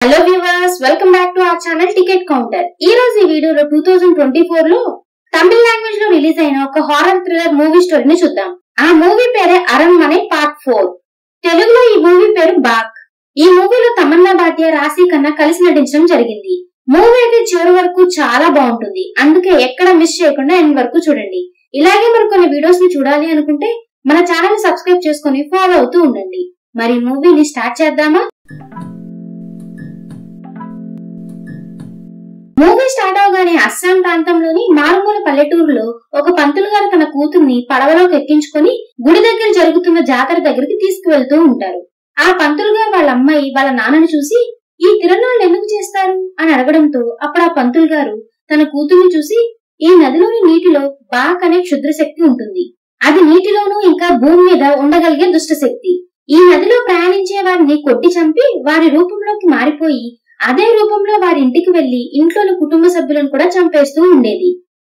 Hello viewers, welcome back to our channel ticket counter. ఈ రోజు ఈ వీడియోలో 2024 లో తమిళ లాంగ్వేజ్ లో రిలీజ్ అయిన ఒక హారర్ థ్రిల్లర్ మూవీ స్టోరీని చూద్దాం. ఆ మూవీ పేరే అరణ్మనే పార్ట్ 4. తెలుగులో ఈ మూవీ పేరు బాక్. ఈ మూవీలో తమన్నా భాటియా, రాశి ఖన్నా కలిసి నటించడం జరిగింది. మూవీ అయితే చివరి వరకు చాలా బాగుంటుంది, అందుకే ఎక్కడ మిస్ చేయకుండా ఎండ్ వరకు చూడండి. ఇలాగే మరి కొన్ని వీడియోస్ ని చూడాలి అనుకుంటే మన ఛానల్ ని సబ్స్క్రైబ్ చేసుకుని ఫాలో అవుతూ ఉండండి. మరి మూవీని స్టార్ట్ చేద్దామా? మూవీ స్టార్ట్ అవగానే అస్సాం ప్రాంతంలోని మారుమూల పల్లెటూరులో ఒక పంతులు గారు తన కూతుర్ని పడవలోకి ఎక్కించుకొని గుడి దగ్గర జరుగుతున్న జాతర దగ్గరికి తీసుకువెళ్తూ ఉంటారు. ఆ పంతులు గారు వాళ్ళ అమ్మాయి వాళ్ళ నాన్నని చూసి ఈ తిరణాలు ఎందుకు చేస్తారు అని అడగడంతో అప్పుడు ఆ పంతులు గారు తన కూతుర్ని చూసి ఈ నదిలోని నీటిలో బాక్ అనే క్షుద్ర శక్తి ఉంటుంది. అది నీటిలోనూ ఇంకా భూమి మీద ఉండగలిగే దుష్ట శక్తి. ఈ నదిలో ప్రయాణించే వారిని కొట్టి చంపి వారి రూపంలోకి మారిపోయి అదే రూపంలో వారి ఇంటికి వెళ్లి ఇంట్లోని కుటుంబ సభ్యులను కూడా చంపేస్తూ ఉండేది.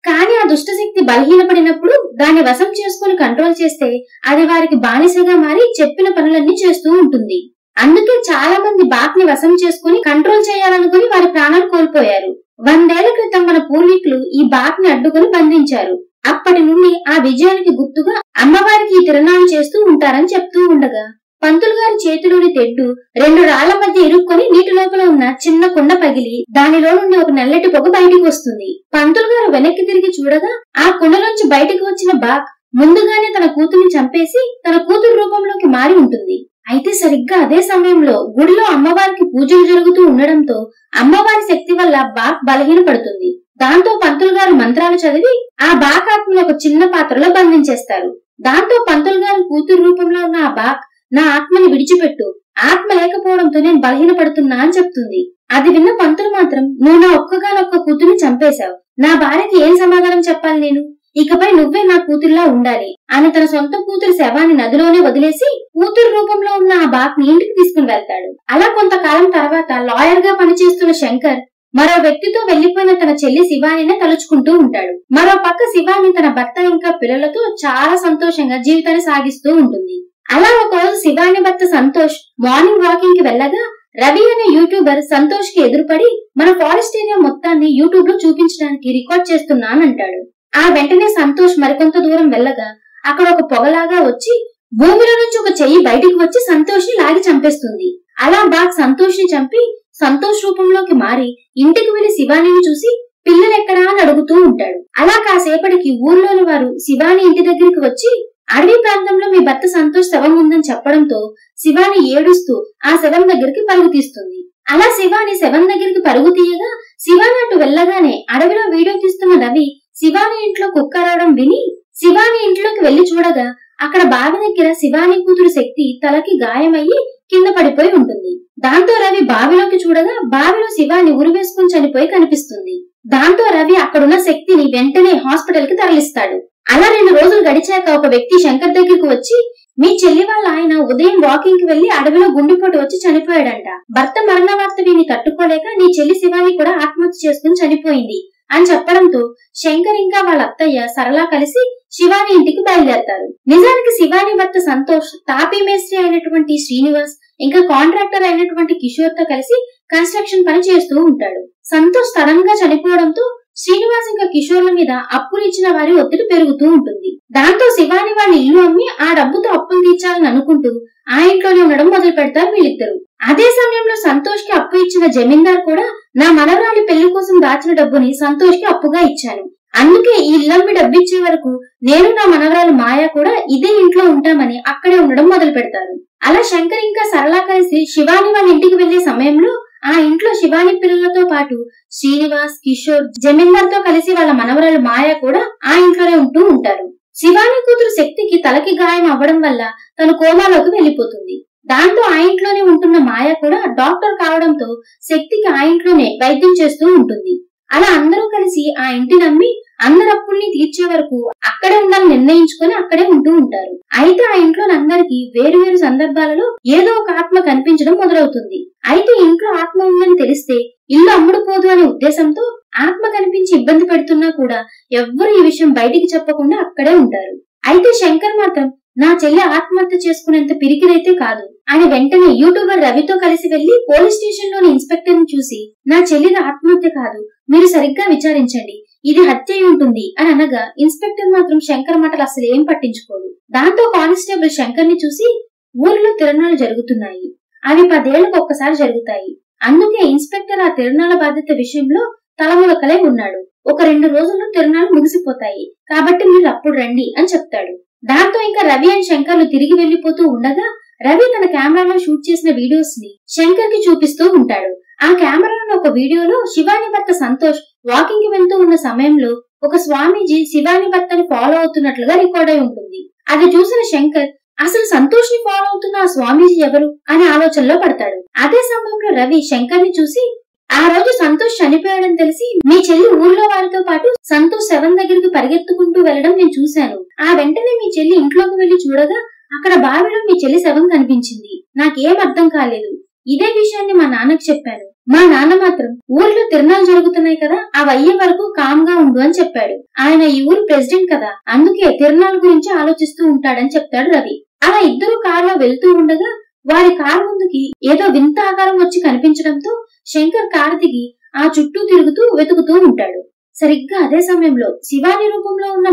కానీ ఆ దుష్టశక్తి బలహీనపడినప్పుడు దాన్ని వశం చేసుకుని కంట్రోల్ చేస్తే అది వారికి బానిసగా మారి చెప్పిన పనులన్నీ చేస్తూ ఉంటుంది. అందుకే చాలా మంది బాక్ ని వశం చేసుకుని కంట్రోల్ చేయాలనుకుని వారి ప్రాణాలు కోల్పోయారు. 100 ఏళ్ల క్రితం మన పూర్వీకులు ఈ బాక్ ని అడ్డుకుని బంధించారు. అప్పటి నుండి ఆ విజయానికి గుర్తుగా అమ్మవారికి ఈ తిరణాలు చేస్తూ ఉంటారని చెప్తూ ఉండగా పంతులు గారి చేతిలోని తెడ్డు 2 రాళ్ల మధ్య ఇరుక్కొని నీటి లోపల ఉన్న చిన్న కుండ పగిలి దానిలో నుండి ఒక నల్లటి పొగ బయటికి వస్తుంది. పంతులు గారు వెనక్కి తిరిగి చూడగా ఆ కుండలోంచి బయటకు వచ్చిన బాక్ ముందుగానే తన కూతుర్ని చంపేసి తన కూతురు రూపంలోకి మారి ఉంటుంది. అయితే సరిగ్గా అదే సమయంలో గుడిలో అమ్మవారికి పూజలు జరుగుతూ ఉండడంతో అమ్మవారి శక్తి వల్ల బాక్ బలహీనపడుతుంది. దాంతో పంతులు గారు మంత్రాలు చదివి ఆ బాక్ ఆత్మను ఒక చిన్న పాత్రలో బంధించేస్తారు. దాంతో పంతులు గారి కూతురు రూపంలో ఉన్న ఆ బాక్ నా ఆత్మని విడిచిపెట్టు, ఆత్మ లేకపోవడంతో నేను బలహీనపడుతున్నా అని చెప్తుంది. అది విన్న పంతులు మాత్రం నువ్వు నా ఒక్కగానొక్క కూతుర్ని చంపేశావు, నా భార్యకి ఏం సమాధానం చెప్పాలి నేను, ఇకపై నువ్వే నా కూతురులా ఉండాలి అని తన సొంత కూతురు శవాన్ని నదిలోనే వదిలేసి కూతురు రూపంలో ఉన్న ఆ బాక్ ని ఇంటికి తీసుకుని వెళ్తాడు. అలా కొంతకాలం తర్వాత లాయర్ గా పనిచేస్తున్న శంకర్ మరో వ్యక్తితో వెళ్లిపోయిన తన చెల్లి శివానినే తలుచుకుంటూ ఉంటాడు. మరో పక్క శివాని తన భర్త ఇంకా పిల్లలతో చాలా సంతోషంగా జీవితాన్ని సాగిస్తూ ఉంటుంది. అలా ఒక రోజు శివాని భర్త సంతోష్ మార్నింగ్ వాకింగ్ కి వెళ్ళగా రవి అనే యూట్యూబర్ సంతోష్ కి ఎదురుపడి మన ఫారెస్ట్ ఏరియా మొత్తాన్ని యూట్యూబ్ లో చూపించడానికి రికార్డ్ చేస్తున్నానంటాడు. ఆ వెంటనే సంతోష్ మరికొంత దూరం వెళ్ళగా అక్కడ ఒక పొగలాగా వచ్చి భూమిలో నుంచి ఒక చెయ్యి బయటికి వచ్చి సంతోష్ ని లాగి చంపేస్తుంది. అలా బాగ్ సంతోష్ ని చంపి సంతోష్ రూపంలోకి మారి ఇంటికి వెళ్లి శివానిని చూసి పిల్లలెక్కడా అని అడుగుతూ ఉంటాడు. అలా కాసేపటికి ఊర్లోని వారు శివాని ఇంటి దగ్గరికి వచ్చి అడవి ప్రాంతంలో మీ భర్త సంతోష్ శవం ఉందని చెప్పడంతో శివాని ఏడుస్తూ ఆ శవం దగ్గరికి పరుగు తీస్తుంది. అలా శివాని శవం దగ్గరికి పరుగు తీయగా శివాని అటు వెళ్ళగానే అడవిలో వీడియో తీస్తున్న రవి శివాని ఇంట్లో కుక్క రావడం విని శివాని ఇంట్లోకి వెళ్లి చూడగా అక్కడ బావి దగ్గర శివాని కూతురు శక్తి తలకి గాయమయ్యి కింద పడిపోయి ఉంటుంది. దాంతో రవి బావిలోకి చూడగా బావిలో శివాని ఉరివేసుకుని చనిపోయి కనిపిస్తుంది. దాంతో రవి అక్కడున్న శక్తిని వెంటనే హాస్పిటల్ కి తరలిస్తాడు. అలా 2 రోజులు గడిచాక ఒక వ్యక్తి శంకర్ దగ్గరకు వచ్చి మీ చెల్లి వాళ్ళ ఆయన ఉదయం వాకింగ్ కి వెళ్లి అడవిలో గుండెపోటు వచ్చి చనిపోయాడంట. భర్త మరణ వార్త విని తట్టుకోలేక నీ చెల్లి శివాని కూడా ఆత్మహత్య చేసుకుని చనిపోయింది అని చెప్పడంతో శంకర్ ఇంకా వాళ్ళ అత్తయ్య సరళ కలిసి శివాని ఇంటికి బయలుదేరతారు. నిజానికి శివాని భర్త సంతోష్ తాపీ మేస్త్రి అయినటువంటి శ్రీనివాస్ ఇంకా కాంట్రాక్టర్ అయినటువంటి కిషోర్ తో కలిసి కన్స్ట్రక్షన్ పని చేస్తూ ఉంటాడు. సంతోష్ సడన్ గా చనిపోవడంతో శ్రీనివాస్ ఇంకా కిషోర్ల మీద అప్పులు ఇచ్చిన వారి ఒత్తిడి పెరుగుతూ ఉంటుంది. దాంతో శివాని వాళ్ళ ఇల్లు అమ్మి ఆ డబ్బుతో అప్పులు తీర్చాలని అనుకుంటూ ఆ ఇంట్లోనే ఉండడం మొదలు పెడతారు వీళ్ళిద్దరు. అదే సమయంలో సంతోష్ కి అప్పు ఇచ్చిన జమీందార్ కూడా నా మనవరాలి పెళ్లి కోసం దాచిన డబ్బుని సంతోష్ కి అప్పుగా ఇచ్చాను, అందుకే ఈ ఇల్లమ్మి డబ్బిచ్చే వరకు నేను నా మనవరాలు మాయా కూడా ఇదే ఇంట్లో ఉంటామని అక్కడే ఉండడం మొదలు పెడతారు. అలా శంకర్ ఇంకా సరళ కలిసి శివాని వాళ్ళ ఇంటికి వెళ్లే సమయంలో ఆ ఇంట్లో శివాని పిల్లలతో పాటు శ్రీనివాస్, కిషోర్, జమీందార్ తో కలిసి వాళ్ళ మనవరాలు మాయా కూడా ఆ ఇంట్లోనే ఉంటూ ఉంటారు. శివాని కూతురు శక్తికి తలకి గాయం అవ్వడం వల్ల తను కోమాలోకి వెళ్లిపోతుంది. దాంతో ఆ ఇంట్లోనే ఉంటున్న మాయా కూడా డాక్టర్ కావడంతో శక్తికి ఆ ఇంట్లోనే వైద్యం చేస్తూ ఉంటుంది. అలా అందరూ కలిసి ఆ ఇంటిని అమ్మి అందరి అప్పుల్ని తీర్చే వరకు అక్కడే ఉండాలని నిర్ణయించుకొని అక్కడే ఉంటూ ఉంటారు. అయితే ఆ ఇంట్లోని అందరికి వేరు వేరు సందర్భాలలో ఏదో ఒక ఆత్మ కనిపించడం మొదలవుతుంది. అయితే ఇంట్లో ఆత్మ ఉందని తెలిస్తే ఇల్లు అమ్ముడుపోదు అనే ఉద్దేశంతో ఆత్మ కనిపించి ఇబ్బంది పెడుతున్నా కూడా ఎవ్వరు ఈ విషయం బయటికి చెప్పకుండా అక్కడే ఉంటారు. అయితే శంకర్ మాత్రం నా చెల్లి ఆత్మహత్య చేసుకునేంత పిరికిదైతే కాదు, అని వెంటనే యూట్యూబర్ రవితో కలిసి వెళ్లి పోలీస్ స్టేషన్ లోని ఇన్స్పెక్టర్ ని చూసి, నా చెల్లిది ఆత్మహత్య కాదు, మీరు సరిగ్గా విచారించండి, ఇది హత్య అయి ఉంటుంది అని అనగా ఇన్స్పెక్టర్ మాత్రం శంకర్ మాటలు అసలు ఏం పట్టించుకోడు. దాంతో కానిస్టేబుల్ శంకర్ ని చూసి, ఊరిలో తిరణాలు జరుగుతున్నాయి, అవి 10 ఏళ్లకు ఒక్కసారి జరుగుతాయి, అందుకే ఇన్స్పెక్టర్ ఆ తిరణాల బాధ్యత విషయంలో తలములకలై ఉన్నాడు, ఒక 2 రోజుల్లో తిరణాలు ముగిసిపోతాయి, కాబట్టి మీరు అప్పుడు రండి అని చెప్తాడు. దాంతో ఇంకా రవి అండ్ శంకర్లు తిరిగి వెళ్లిపోతూ ఉండగా రవి తన కెమెరాలో షూట్ చేసిన వీడియోస్ ని శంకర్ కి చూపిస్తూ ఉంటాడు. ఆ కెమెరాలో ఒక వీడియోలో శివాని భర్త సంతోష్ వాకింగ్ కి వెళ్తూ ఉన్న సమయంలో ఒక స్వామీజీ శివాని భర్తని ఫాలో అవుతున్నట్లుగా రికార్డ్ అయి ఉంటుంది. అది చూసిన శంకర్ అసలు సంతోష్ ని ఫాలో అవుతున్న ఆ స్వామీజీ ఎవరు అనే ఆలోచనలో పడతాడు. అదే సమయంలో రవి శంకర్ ని చూసి, ఆ రోజు సంతోష్ చనిపోయాడని తెలిసి మీ చెల్లి ఊర్లో వారితో పాటు సంతోష్ శవం దగ్గరికి పరిగెత్తుకుంటూ వెళ్లడం నేను చూశాను. ఆ వెంటనే మీ చెల్లి ఇంట్లోకి వెళ్లి చూడగా అక్కడ బావిలో మీ చెల్లి శవం కనిపించింది. నాకేం అర్థం కాలేదు. ఇదే విషయాన్ని మా నాన్నకి చెప్పాను. మా నాన్న మాత్రం ఊర్లో తిరణాలు జరుగుతున్నాయి కదా, అవి అయ్యే వరకు కామ్ గా ఉండు అని చెప్పాడు. ఆయన ఈ ఊరు ప్రెసిడెంట్ కదా, అందుకే తిరణాల గురించి ఆలోచిస్తూ ఉంటాడని చెప్తాడు రవి. అలా ఇద్దరు కారులో వెళ్తూ ఉండగా వారి కారు ముందుకి ఏదో వింత ఆకారం వచ్చి కనిపించడంతో శంకర్ కారు దిగి ఆ చుట్టూ తిరుగుతూ వెతుకుతూ ఉంటాడు. సరిగ్గా అదే సమయంలో శివాని రూపంలో ఉన్న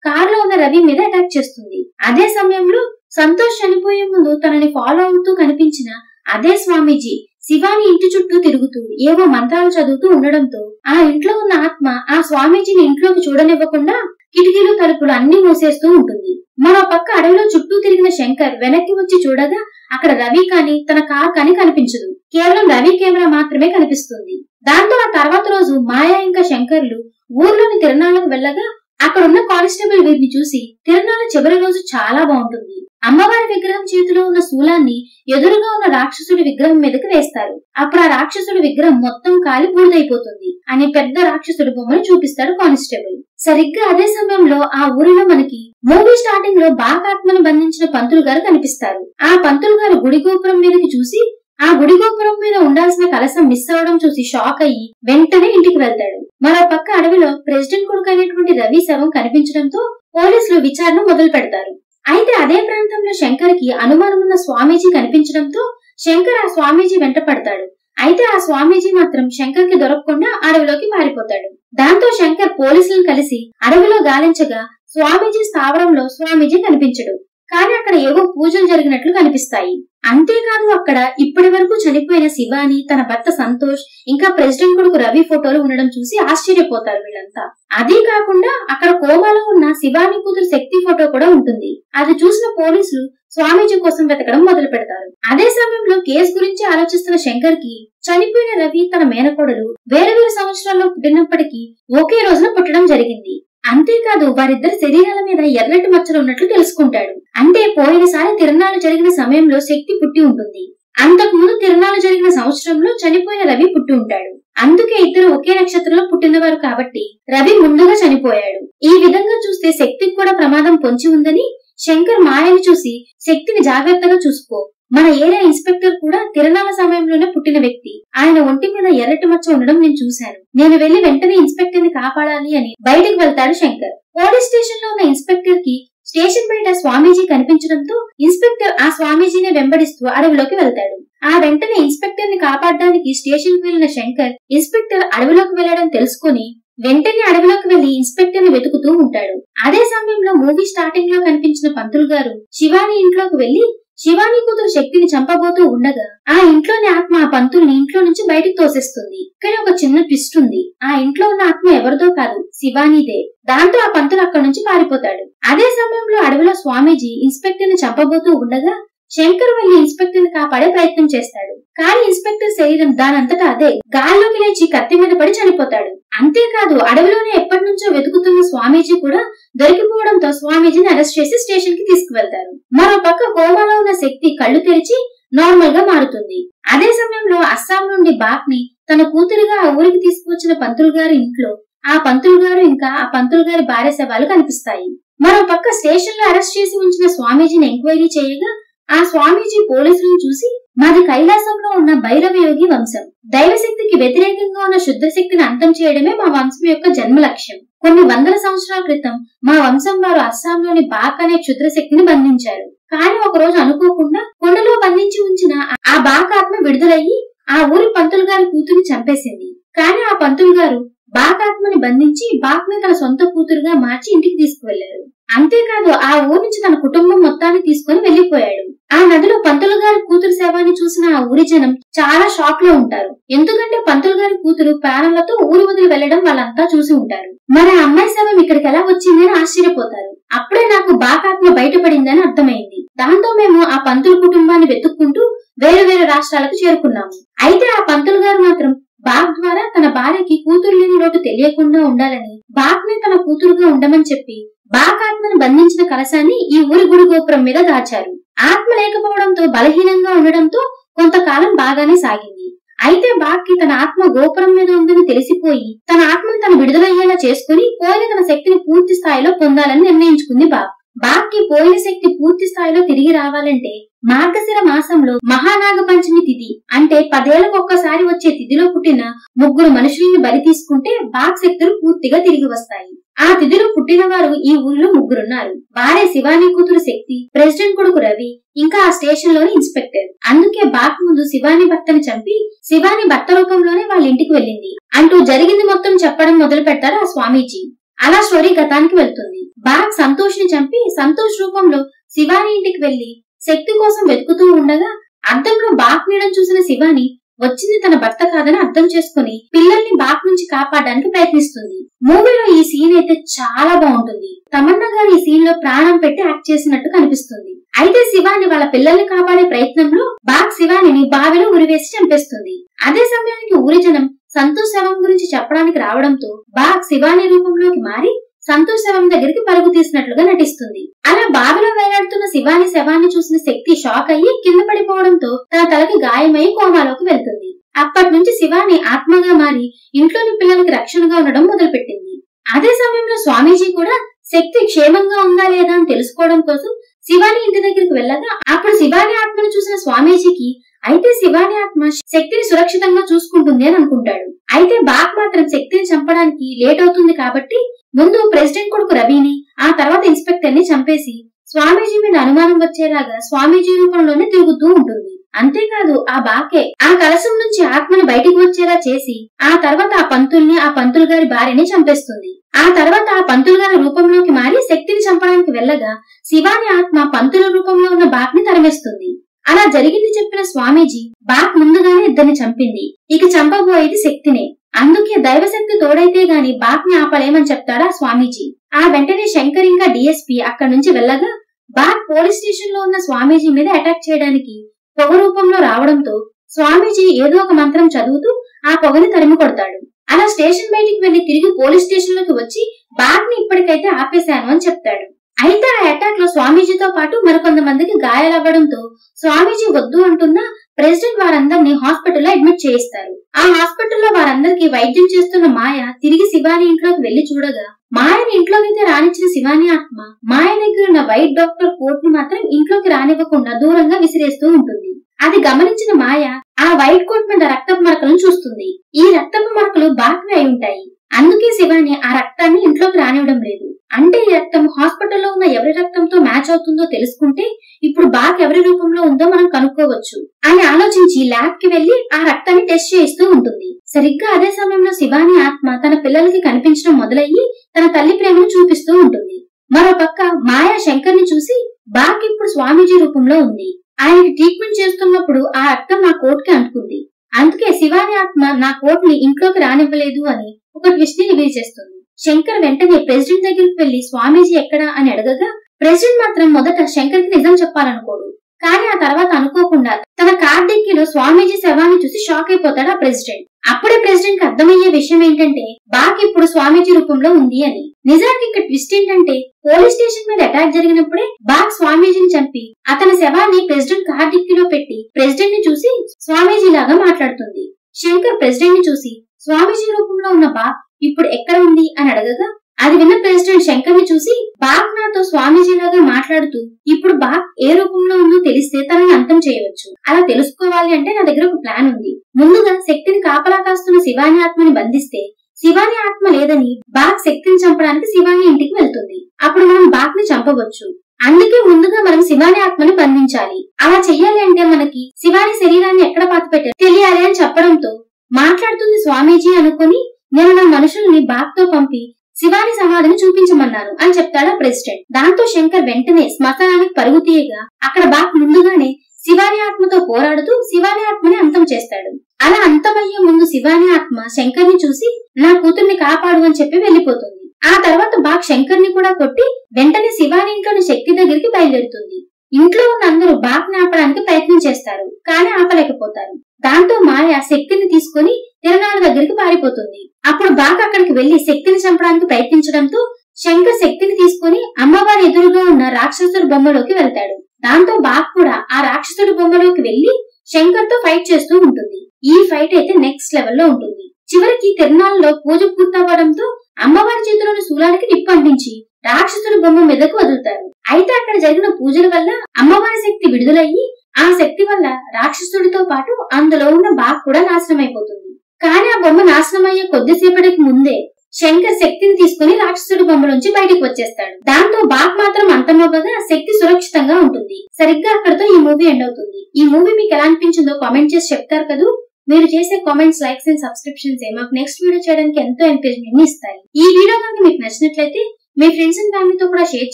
కారులో ఉన్న రవి మీద అటాక్ చేస్తుంది. అదే సమయంలో సంతోష్ చనిపోయే ముందు తనని ఫాలో అవుతూ కనిపించిన అదే స్వామీజీ శివాని ఇంటి చుట్టూ తిరుగుతూ ఏవో మంత్రాలు చదువుతూ ఉండడంతో ఆ ఇంట్లో ఉన్న ఆత్మ ఆ స్వామీజీని ఇంట్లోకి చూడనివ్వకుండా కిటికీలు తలుపులు అన్ని మూసేస్తూ ఉంటుంది. మరో పక్క అడవిలో చుట్టూ తిరిగిన శంకర్ వెనక్కి వచ్చి చూడగా అక్కడ రవి కాని తన కార్ కాని కనిపించదు. కేవలం రవి కెమెరా మాత్రమే కనిపిస్తుంది. దాంతో ఆ తర్వాత రోజు మాయా ఇంకా శంకర్లు ఊర్లోని తిరణాలకు వెళ్లగా అక్కడున్న కానిస్టేబుల్ వీరిని చూసి, తిరణాల చివరి రోజు చాలా బాగుంటుంది, అమ్మవారి విగ్రహం చేతిలో ఉన్న శూలాన్ని ఎదురుగా ఉన్న రాక్షసుడి విగ్రహం మీదకి వేస్తారు, అప్పుడు ఆ రాక్షసుడి విగ్రహం మొత్తం కాలి బూడిదైపోతుంది అని పెద్ద రాక్షసుడి బొమ్మను చూపిస్తాడు కానిస్టేబుల్. సరిగ్గా అదే సమయంలో ఆ ఊరిలో మనకి మూవీ స్టార్టింగ్ లో బాకాత్మను బంధించిన పంతులు గారు కనిపిస్తారు. ఆ పంతులు గారు గుడి గోపురం మీదకి చూసి ఆ గుడి గోపురం మీద ఉండాల్సిన కలశం మిస్ అవడం చూసి షాక్ అయ్యి వెంటనే ఇంటికి వెళ్తాడు. మరో పక్క అడవిలో ప్రెసిడెంట్ కొడుకు అయినటువంటి రవి శవం కనిపించడంతో పోలీసులు విచారణ మొదలు పెడతారు. అయితే అదే ప్రాంతంలో శంకర్ కి అనుమానమున్న స్వామీజీ కనిపించడంతో శంకర్ ఆ స్వామీజీ వెంట పడతాడు. అయితే ఆ స్వామీజీ మాత్రం శంకర్ కి దొరకకుండా అడవిలోకి పారిపోతాడు. దాంతో శంకర్ పోలీసులను కలిసి అడవిలో గాలించగా స్వామీజీ స్థావరంలో స్వామీజీ కనిపించడు, కానీ అక్కడ ఏవో పూజలు జరిగినట్లు కనిపిస్తాయి. అంతేకాదు అక్కడ ఇప్పటి వరకు చనిపోయిన శివాని, తన భర్త సంతోష్, ఇంకా ప్రెసిడెంట్ కొడుకు రవి ఫోటోలు ఉండడం చూసి ఆశ్చర్యపోతారు వీళ్ళంతా. అదే కాకుండా అక్కడ కోమాలో ఉన్న శివాని కూతురు శక్తి ఫోటో కూడా ఉంటుంది. అది చూసిన పోలీసులు స్వామీజీ కోసం వెతకడం మొదలు పెడతారు. అదే సమయంలో కేసు గురించి ఆలోచిస్తున్న శంకర్ కి చనిపోయిన రవి తన మేనకోడలు వేరే వేరే సంవత్సరాల్లో పుట్టినప్పటికీ ఒకే రోజున పుట్టడం జరిగింది. అంతేకాదు వారిద్దరి శరీరాల మీద ఎర్రటి మచ్చలు ఉన్నట్లు తెలుసుకుంటాడు. అంటే పోయినసారి తిరణాలు జరిగిన సమయంలో శక్తి పుట్టి ఉంటుంది, అంతకు ముందు తిరణాలు జరిగిన సంవత్సరంలో చనిపోయిన రవి పుట్టి ఉంటాడు. అందుకే ఇద్దరు ఒకే నక్షత్రంలో పుట్టినవారు కాబట్టి రవి ముందుగా చనిపోయాడు. ఈ విధంగా చూస్తే శక్తికి కూడా ప్రమాదం పొంచి ఉందని శంకర్ మాయని చూసి, శక్తిని జాగ్రత్తగా చూసుకో, మన ఏరియా ఇన్స్పెక్టర్ కూడా తిరణాల సమయంలోనే పుట్టిన వ్యక్తి, ఆయన ఒంటి మీద ఎర్రటి మచ్చ ఉండడం నేను చూశాను, నేను వెళ్లి వెంటనే ఇన్స్పెక్టర్ ని కాపాడాలి అని బయటికి వెళ్తాడు శంకర్. పోలీస్ స్టేషన్ లో ఉన్న ఇన్స్పెక్టర్ కి స్టేషన్ బయట స్వామీజీ కనిపించడంతో ఇన్స్పెక్టర్ ఆ స్వామీజీని వెంబడిస్తూ అడవిలోకి వెళ్తాడు. ఆ వెంటనే ఇన్స్పెక్టర్ ని కాపాడడానికి స్టేషన్ కి వెళ్లిన శంకర్ ఇన్స్పెక్టర్ అడవిలోకి వెళ్లడం తెలుసుకుని వెంటనే అడవిలోకి వెళ్లి ఇన్స్పెక్టర్ ని వెతుకుతూ ఉంటాడు. అదే సమయంలో మూవీ స్టార్టింగ్ లో కనిపించిన పంతులు గారు శివాని ఇంట్లోకి వెళ్లి శివాని కూతురు శక్తిని చంపబోతూ ఉండగా ఆ ఇంట్లోని ఆత్మ ఆ పంతుల్ని ఇంట్లో నుంచి బయటికి తోసేస్తుంది. కానీ ఒక చిన్న ట్విస్ట్ ఉంది, ఆ ఇంట్లో ఉన్న ఆత్మ ఎవరిదో కాదు, శివానిదే. దాంతో ఆ పంతులు అక్కడి నుంచి పారిపోతాడు. అదే సమయంలో అడవిలో స్వామీజీ ఇన్స్పెక్టర్ ని చంపబోతూ ఉండగా శంకర్ వెళ్లి ఇన్స్పెక్టర్ ని కాపాడే ప్రయత్నం చేస్తాడు. కానీ ఇన్స్పెక్టర్ శరీరం దానంతటా అదే గాల్లోకి లేచి కత్తి మీద పడి చనిపోతాడు. అంతేకాదు అడవిలోనే ఎప్పటి నుంచో వెతుకుతున్న స్వామీజీ కూడా దొరికిపోవడంతో స్వామీజీని అరెస్ట్ చేసి స్టేషన్ కి తీసుకువెళ్తారు. మరో పక్క కోమాలో ఉన్న శక్తి కళ్ళు తెరిచి నార్మల్ గా మారుతుంది. అదే సమయంలో అస్సాం నుండి బాక్ ని తన కూతురిగా ఆ ఊరికి తీసుకువచ్చిన పంతులు గారి ఇంట్లో ఆ పంతులు గారు ఇంకా ఆ పంతులు గారి భార్య శవాలు కనిపిస్తాయి. మరో పక్క స్టేషన్ లో అరెస్ట్ చేసి ఉంచిన స్వామీజీని ఎంక్వైరీ చేయగా ఆ స్వామీజీ పోలీసులను చూసి, మాది కైలాసంలో ఉన్న భైరవ యోగి వంశం, దైవశక్తికి వ్యతిరేకంగా ఉన్న శుద్ధ శక్తిని అంతం చేయడమే మా వంశం యొక్క జన్మ లక్ష్యం. కొన్ని వందల సంవత్సరాల క్రితం మా వంశం వారు అస్సాంలోని బాక్ అనే క్షుద్ర శక్తిని బంధించారు. కానీ ఒక రోజు అనుకోకుండా కొండలో బంధించి ఉంచిన ఆ బాక్ ఆత్మ విడుదలయ్యి ఆ ఊరి పంతులు గారి కూతురిని చంపేసింది. కానీ ఆ పంతులు గారు బాక్ ఆత్మని బంధించి బాక్ ని తన సొంత కూతురుగా మార్చి ఇంటికి తీసుకువెళ్లారు. అంతేకాదు ఆ ఊరి నుంచి తన కుటుంబం మొత్తాన్ని తీసుకుని వెళ్లిపోయాడు. ఆ నదిలో పంతులు గారి కూతురు శవాన్ని చూసిన ఆ ఊరి జనం చాలా షాక్ లో ఉంటారు. ఎందుకంటే పంతులు గారి కూతురు ప్రాణాలతో ఊరు వదిలి వెళ్లడం వాళ్ళంతా చూసి ఉంటారు. మరి ఆ అమ్మాయి శవం ఇక్కడికి ఎలా వచ్చింది అని ఆశ్చర్యపోతారు. అప్పుడే నాకు బాక్ ఆత్మ బయటపడిందని అర్థమైంది. దాంతో మేము ఆ పంతులు కుటుంబాన్ని వెతుక్కుంటూ వేరు వేరు రాష్ట్రాలకు చేరుకున్నాము. అయితే ఆ పంతులు గారు మాత్రం బాక్ ద్వారా తన భార్యకి కూతురు లేని లోటు తెలియకుండా ఉండాలని బాక్ ని తన కూతురుగా ఉండమని చెప్పి బాక్ ఆత్మను బంధించిన కలశాన్ని ఈ ఊరి గుడి గోపురం మీద దాచారు. ఆత్మ లేకపోవడంతో బలహీనంగా ఉండడంతో కొంతకాలం బాగానే సాగింది. అయితే బాక్ కి తన ఆత్మ గోపురం మీద ఉందని తెలిసిపోయి తన ఆత్మను తను విడుదలయ్యేలా చేసుకుని పోయిన తన శక్తిని పూర్తి స్థాయిలో పొందాలని నిర్ణయించుకుంది బాక్. బాక్ కి పోయిన శక్తి పూర్తి స్థాయిలో తిరిగి రావాలంటే మార్గశిర మాసంలో మహానాగ పంచమి తిథి అంటే 10 ఏళ్లకు ఒక్కసారి వచ్చే తిథిలో పుట్టిన 3 మనుషుల్ని బలి తీసుకుంటే బాక్ శక్తులు పూర్తిగా తిరిగి వస్తాయి. ఆ తిథిలో పుట్టిన వారు ఈ ఊరిలో 3 ఉన్నారు. వారే శివాని కూతురు శక్తి, ప్రెసిడెంట్ కొడుకు రవి, ఇంకా ఆ స్టేషన్ లోని ఇన్స్పెక్టర్. అందుకే బాక్ ముందు శివాని భర్తని చంపి శివాని భర్త రూపంలోనే వాళ్ళ ఇంటికి వెళ్ళింది అంటూ జరిగింది మొత్తం చెప్పడం మొదలు పెడతారు ఆ స్వామీజీ. అలా స్టోరీ గతానికి వెళ్తుంది. బాక్ సంతోష్ ని చంపి సంతోష్ రూపంలో శివాని ఇంటికి వెళ్లి శక్తి కోసం వెతుకుతూ ఉండగా అద్దంలో బాక్ నీడను చూసిన శివాని వచ్చింది తన భర్త కాదని అర్థం చేసుకుని పిల్లల్ని బాక్ నుంచి కాపాడడానికి ప్రయత్నిస్తుంది. మూవీలో ఈ సీన్ అయితే చాలా బాగుంటుంది. తమన్నా గారు ఈ సీన్ లో ప్రాణం పెట్టి యాక్ట్ చేసినట్టు కనిపిస్తుంది. అయితే శివాని వాళ్ళ పిల్లల్ని కాపాడే ప్రయత్నంలో బాక్ శివానిని బావిలో ఉరివేసి చంపేస్తుంది. అదే సమయానికి ఊరి జనం సంతోష్ శవం గురించి చెప్పడానికి రావడంతో బాక్ శివాని రూపంలోకి మారి సంతోష్ శవం దగ్గరికి పరుగు తీసినట్లుగా నటిస్తుంది. అలా బావిలో వేలాడుతున్న శివాని శవాన్ని చూసిన శక్తి షాక్ అయ్యి కింద పడిపోవడంతో తన తలకి గాయమై కోమాలోకి వెళ్తుంది. అప్పటి నుంచి శివాని ఆత్మగా మారి ఇంట్లోని పిల్లలకి రక్షణగా ఉండడం మొదలుపెట్టింది. అదే సమయంలో స్వామీజీ కూడా శక్తి క్షేమంగా ఉందా లేదా అని తెలుసుకోవడం కోసం శివాని ఇంటి దగ్గరికి వెళ్ళగా అప్పుడు శివాని ఆత్మను చూసిన స్వామీజీకి అయితే శివాని ఆత్మ శక్తిని సురక్షితంగా చూసుకుంటుంది అని అనుకుంటాడు. అయితే బాక్ మాత్రం శక్తిని చంపడానికి లేట్ అవుతుంది కాబట్టి ముందు ప్రెసిడెంట్ కొడుకు రవిని ఆ తర్వాత ఇన్స్పెక్టర్ ని చంపేసి స్వామీజీ మీద అనుమానం వచ్చేలాగా స్వామీజీ రూపంలోనే తిరుగుతూ ఉంటుంది. అంతేకాదు ఆ బాకే ఆ కలశం నుంచి ఆత్మని బయటికి వచ్చేలా చేసి ఆ తర్వాత ఆ పంతుల్ని ఆ పంతులు గారి భార్యని చంపేస్తుంది. ఆ తర్వాత ఆ పంతులు గారి రూపంలోకి మారి శక్తిని చంపడానికి వెళ్ళగా శివాని ఆత్మ పంతుల రూపంలో ఉన్న బాక్ ని తరిమేస్తుంది. అలా జరిగింది చెప్పిన స్వామీజీ బాక్ ముందుగానే ఇద్దరిని చంపింది, ఇక చంపబోయేది శక్తినే. అందుకే దైవశక్తి తోడైతే గాని బాక్ ని ఆపలేమని చెప్తాడా స్వామీజీ. ఆ వెంటనే శంకర్ ఇంకా డిఎస్పీ అక్కడి నుంచి వెళ్ళగా బాక్ పోలీస్ స్టేషన్ లో ఉన్న స్వామీజీ మీద అటాక్ చేయడానికి పొగ రూపంలో రావడంతో స్వామీజీ ఏదో ఒక మంత్రం చదువుతూ ఆ పొగని తరిమి కొడతాడు. అలా స్టేషన్ బయటికి వెళ్లి తిరిగి పోలీస్ స్టేషన్ లోకి వచ్చి బాక్ ని ఇప్పటికైతే ఆపేశాను అని చెప్తాడు. అయితే ఆ అటాక్ లో స్వామీజీతో పాటు మరికొంతమందికి గాయాలవ్వడంతో స్వామీజీ వద్దు అంటున్నా ప్రెసిడెంట్ వారందరినీ హాస్పిటల్లో అడ్మిట్ చేయిస్తారు. ఆ హాస్పిటల్లో వారందరికీ వైద్యం చేస్తున్న మాయ తిరిగి శివాని ఇంట్లోకి వెళ్లి చూడగా మాయని ఇంట్లోకైతే రానిచ్చిన శివాని ఆత్మ మాయ దగ్గర ఉన్న వైట్ డాక్టర్ కోట్ ని మాత్రం ఇంట్లోకి రానివ్వకుండా దూరంగా విసిరేస్తూ ఉంటుంది. అది గమనించిన మాయ ఆ వైట్ కోట్ మీద రక్తపు మరకలను చూస్తుంది. ఈ రక్తపు మరకలు బాక్వి అయి ఉంటాయి. అందుకే శివాని ఆ రక్తాన్ని ఇంట్లోకి రానివ్వడం లేదు. అంటే ఈ రక్తం హాస్పిటల్లో ఉన్న ఎవరి రక్తంతో మ్యాచ్ అవుతుందో తెలుసుకుంటే ఇప్పుడు బాక్ ఎవరి రూపంలో ఉందో మనం కనుక్కోవచ్చు అని ఆలోచించి ల్యాబ్ కి వెళ్లి ఆ రక్తాన్ని టెస్ట్ చేస్తూ ఉంటుంది. సరిగ్గా అదే సమయంలో శివాని ఆత్మ తన పిల్లలకి కనిపించడం మొదలయ్యి తన తల్లి ప్రేమను చూపిస్తూ ఉంటుంది. మరో పక్క మాయా శంకర్ ని చూసి బాక్ ఇప్పుడు స్వామీజీ రూపంలో ఉంది, ఆయనకి ట్రీట్మెంట్ చేస్తున్నప్పుడు ఆ రక్తం నా కోట్ కి అంటుకుంది, అందుకే శివాని ఆత్మ నా కోట్ ని ఇంట్లోకి రానివ్వలేదు అని ఒక ట్విస్ట్ ని రివీల్ చేస్తుంది. శంకర్ వెంటనే ప్రెసిడెంట్ దగ్గరికి వెళ్లి స్వామీజీ ఎక్కడా అని అడగగా ప్రెసిడెంట్ మాత్రం మొదట శంకర్ కి నిజం చెప్పాలనుకోడు. కానీ ఆ తర్వాత అనుకోకుండా తన కార్ డిక్కీలో స్వామీజీ శవాన్ని చూసి షాక్ అయిపోతాడు ఆ ప్రెసిడెంట్. అప్పుడే ప్రెసిడెంట్ కి అర్థమయ్యే విషయం ఏంటంటే బాక్ ఇప్పుడు స్వామీజీ రూపంలో ఉంది అని. నిజానికి ఇక్కడ ట్విస్ట్ ఏంటంటే పోలీస్ స్టేషన్ మీద అటాక్ జరిగినప్పుడే బాక్ స్వామీజీని చంపి అతని శవాన్ని ప్రెసిడెంట్ కార్ డిక్కీలో పెట్టి ప్రెసిడెంట్ ని చూసి స్వామీజీ లాగా మాట్లాడుతుంది. శంకర్ ప్రెసిడెంట్ ని చూసి స్వామీజీ రూపంలో ఉన్న బాక్ ఇప్పుడు ఎక్కడ ఉంది అని అడగగా అది విన్న ప్రెసిడెంట్ శంకర్ ని చూసి బాక్ నాతో స్వామీజీ లాగా మాట్లాడుతూ ఇప్పుడు బాక్ ఏ రూపంలో ఉందో తెలిస్తే తనని అంతం చేయవచ్చు. అలా తెలుసుకోవాలి అంటే నా దగ్గర ఒక ప్లాన్ ఉంది. ముందుగా శక్తిని కాపలా కాస్తున్న శివాని ఆత్మని బంధిస్తే శివాని ఆత్మ లేదని బాక్ శక్తిని చంపడానికి శివాని ఇంటికి వెళ్తుంది. అప్పుడు మనం బాక్ ని చంపవచ్చు. అందుకే ముందుగా మనం శివాని ఆత్మని బంధించాలి. అలా చెయ్యాలి అంటే మనకి శివాని శరీరాన్ని ఎక్కడ పాతి పెట్టారు తెలియాలి అని చెప్పడంతో మాట్లాడుతుంది స్వామీజీ అనుకుని నేను నా మనుషుల్ని బాగ్తో పంపి శివాని సమాధిని చూపించమన్నాను అని చెప్తాడు ప్రెసిడెంట్. దాంతో శంకర్ వెంటనే శ్మశానానికి పరుగు తీయగా అక్కడ బాగ్ ముందుగానే శివాని ఆత్మతో పోరాడుతూ శివాని ఆత్మని అంతం చేస్తాడు. అలా అంతమయ్యే ముందు శివాని ఆత్మ శంకర్ ని చూసి నా కూతుర్ని కాపాడు అని చెప్పి వెళ్లిపోతుంది. ఆ తర్వాత బాగ్ శంకర్ ని కూడా కొట్టి వెంటనే శివాని ఇంట్లోని శక్తి దగ్గరికి బయలుదేరుతుంది. ఇంట్లో ఉన్న అందరూ బాగ్ ని ఆపడానికి ప్రయత్నం చేస్తారు, కానీ ఆపలేకపోతారు. దాంతో మాయ శక్తిని తీసుకుని తిరణాల దగ్గరికి పారిపోతుంది. అప్పుడు బాగ్ అక్కడికి వెళ్లి శక్తిని చంపడానికి ప్రయత్నించడంతో శంకర్ శక్తిని తీసుకుని అమ్మవారి ఎదురుగా ఉన్న రాక్షసుడి బొమ్మలోకి వెళ్తాడు. దాంతో బాగ్ కూడా ఆ రాక్షసుడి బొమ్మలోకి వెళ్లి శంకర్ తో ఫైట్ చేస్తూ ఉంటుంది. ఈ ఫైట్ అయితే నెక్స్ట్ లెవెల్ లో ఉంటుంది. చివరికి తిరణాలలో పూజ పూర్తవడంతో అమ్మవారి చేతిలోని శూలానికి నిప్పు అంటించి రాక్షసుడి బొమ్మ మీదకు వదులుతారు. అయితే అక్కడ జరిగిన పూజల వల్ల అమ్మవారి శక్తి విడుదలయ్యి ఆ శక్తి వల్ల రాక్షసుడితో పాటు అందులో ఉన్న బాగ్ కూడా నాశనం అయిపోతుంది. కానీ ఆ బొమ్మ నాశనం అయ్యే కొద్దిసేపటికి ముందే శంకర్ శక్తిని తీసుకుని రాక్షసుడి బొమ్మలోంచి బయటకు వచ్చేస్తాడు. దాంతో బాగ్ మాత్రం అంతమవ్వగా శక్తి సురక్షితంగా ఉంటుంది. సరిగ్గా అక్కడతో ఈ మూవీ ఎండ్ అవుతుంది. ఈ మూవీ మీకు ఎలా అనిపించిందో కామెంట్ చేసి చెప్తారు కదా. మీరు చేసే కామెంట్స్, లైక్స్ అండ్ సబ్స్క్రిప్షన్స్ మాకు నెక్స్ట్ వీడియో చేయడానికి ఎంతో ఎంకరేజ్మెంట్ ఇస్తాయి. ఈ వీడియో కనుక మీకు నచ్చినట్లయితే మీ ఫ్రెండ్స్ అండ్ ఫ్యామిలీతో కూడా షేర్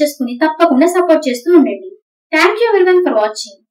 చేసుకుని తప్పకుండా సపోర్ట్ చేస్తూ ఉండండి. Thank you everyone for watching.